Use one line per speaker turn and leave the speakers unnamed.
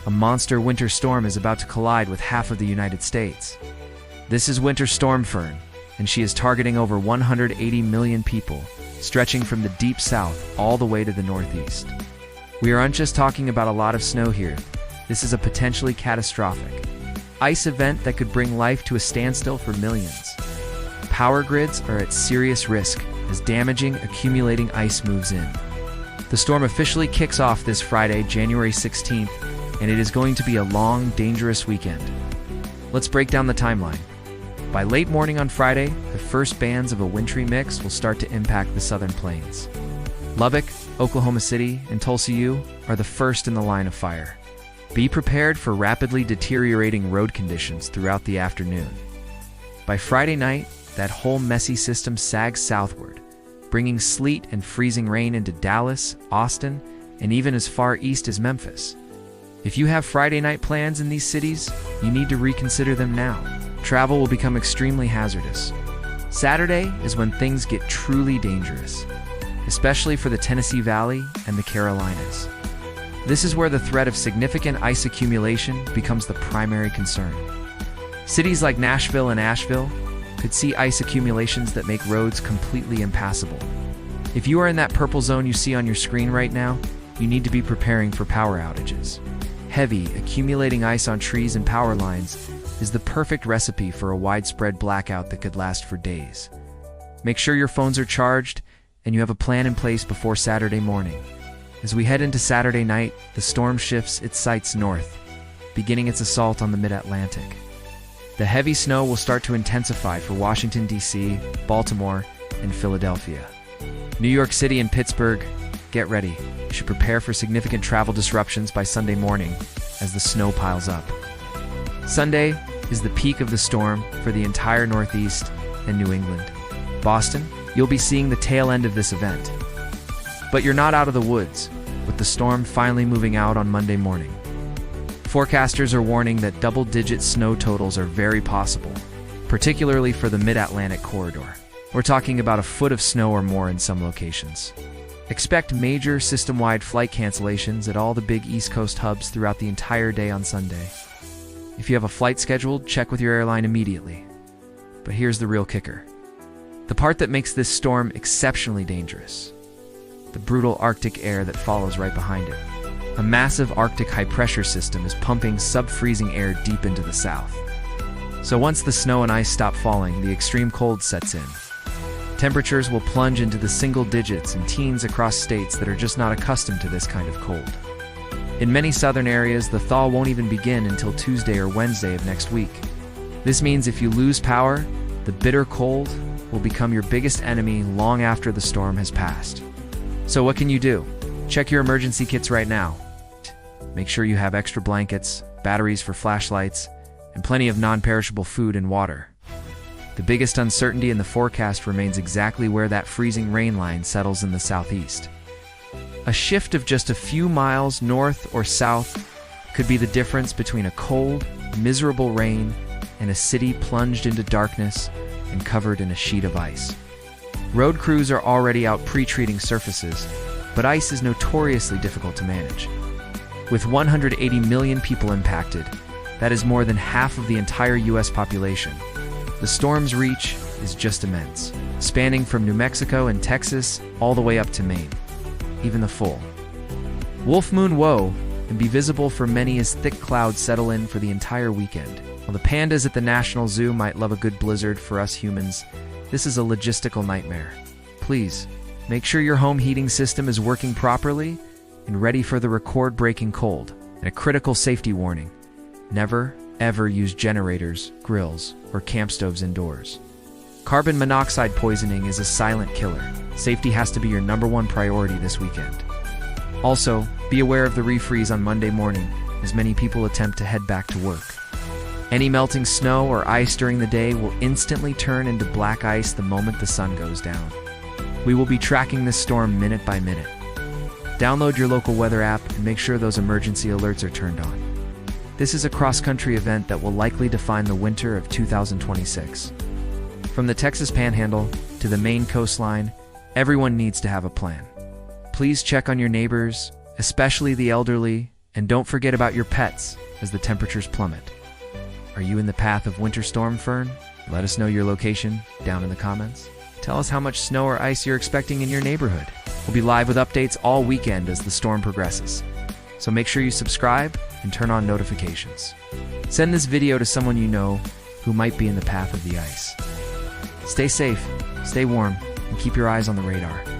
a monster winter storm is about to collide with half of the United States. This is Winter Storm Fern, and she is targeting over 180 million people, stretching from the deep south all the way to the northeast. We aren't just talking about a lot of snow here. This is a potentially catastrophic ice event that could bring life to a standstill for millions. Power grids are at serious risk as damaging, accumulating ice moves in. The storm officially kicks off this Friday, January 16th, and it is going to be a long, dangerous weekend. Let's break down the timeline. By late morning on Friday, the first bands of a wintry mix will start to impact the southern plains. Lubbock, Oklahoma City, and Tulsa U are the first in the line of fire. Be prepared for rapidly deteriorating road conditions throughout the afternoon. By Friday night, that whole messy system sags southward, bringing sleet and freezing rain into Dallas, Austin, and even as far east as Memphis. If you have Friday night plans in these cities, you need to reconsider them now. Travel will become extremely hazardous. Saturday is when things get truly dangerous, especially for the Tennessee Valley and the Carolinas. This is where the threat of significant ice accumulation becomes the primary concern. Cities like Nashville and Asheville could see ice accumulations that make roads completely impassable. If you are in that purple zone you see on your screen right now, you need to be preparing for power outages. Heavy, accumulating ice on trees and power lines is the perfect recipe for a widespread blackout that could last for days. Make sure your phones are charged and you have a plan in place before Saturday morning. As we head into Saturday night, the storm shifts its sights north, beginning its assault on the mid-Atlantic. The heavy snow will start to intensify for Washington, D.C., Baltimore, and Philadelphia. New York City and Pittsburgh, get ready. You should prepare for significant travel disruptions by Sunday morning as the snow piles up. Sunday is the peak of the storm for the entire Northeast and New England. Boston, you'll be seeing the tail end of this event. But you're not out of the woods, with the storm finally moving out on Monday morning. Forecasters are warning that double-digit snow totals are very possible, particularly for the mid-Atlantic corridor. We're talking about a foot of snow or more in some locations. Expect major system-wide flight cancellations at all the big East Coast hubs throughout the entire day on Sunday. If you have a flight scheduled, check with your airline immediately. But here's the real kicker. The part that makes this storm exceptionally dangerous. The brutal Arctic air that follows right behind it. A massive Arctic high-pressure system is pumping sub-freezing air deep into the south. So once the snow and ice stop falling, the extreme cold sets in. Temperatures will plunge into the single digits in teens across states that are just not accustomed to this kind of cold. In many southern areas, the thaw won't even begin until Tuesday or Wednesday of next week. This means if you lose power, the bitter cold will become your biggest enemy long after the storm has passed. So what can you do? Check your emergency kits right now. Make sure you have extra blankets, batteries for flashlights, and plenty of non-perishable food and water. The biggest uncertainty in the forecast remains exactly where that freezing rain line settles in the southeast. A shift of just a few miles north or south could be the difference between a cold, miserable rain and a city plunged into darkness and covered in a sheet of ice. Road crews are already out pre-treating surfaces, but ice is notoriously difficult to manage. With 180 million people impacted, that is more than half of the entire U.S. population. The storm's reach is just immense, spanning from New Mexico and Texas all the way up to Maine, even the full Wolf Moon woe and be visible for many as thick clouds settle in for the entire weekend. While the pandas at the National Zoo might love a good blizzard, for us humans, this is a logistical nightmare. Please, make sure your home heating system is working properly and ready for the record-breaking cold. And a critical safety warning: never, ever use generators, grills, or camp stoves indoors. Carbon monoxide poisoning is a silent killer. Safety has to be your #1 priority this weekend. Also, be aware of the refreeze on Monday morning, as many people attempt to head back to work. Any melting snow or ice during the day will instantly turn into black ice the moment the sun goes down. We will be tracking this storm minute by minute. Download your local weather app and make sure those emergency alerts are turned on. This is a cross-country event that will likely define the winter of 2026. From the Texas Panhandle to the Maine coastline, everyone needs to have a plan. Please check on your neighbors, especially the elderly, And don't forget about your pets as the temperatures plummet. Are you in the path of winter storm, Fern? Let us know your location down in the comments. Tell us how much snow or ice you're expecting in your neighborhood. We'll be live with updates all weekend as the storm progresses. So make sure you subscribe and turn on notifications. Send this video to someone you know who might be in the path of the ice. Stay safe, stay warm, and keep your eyes on the radar.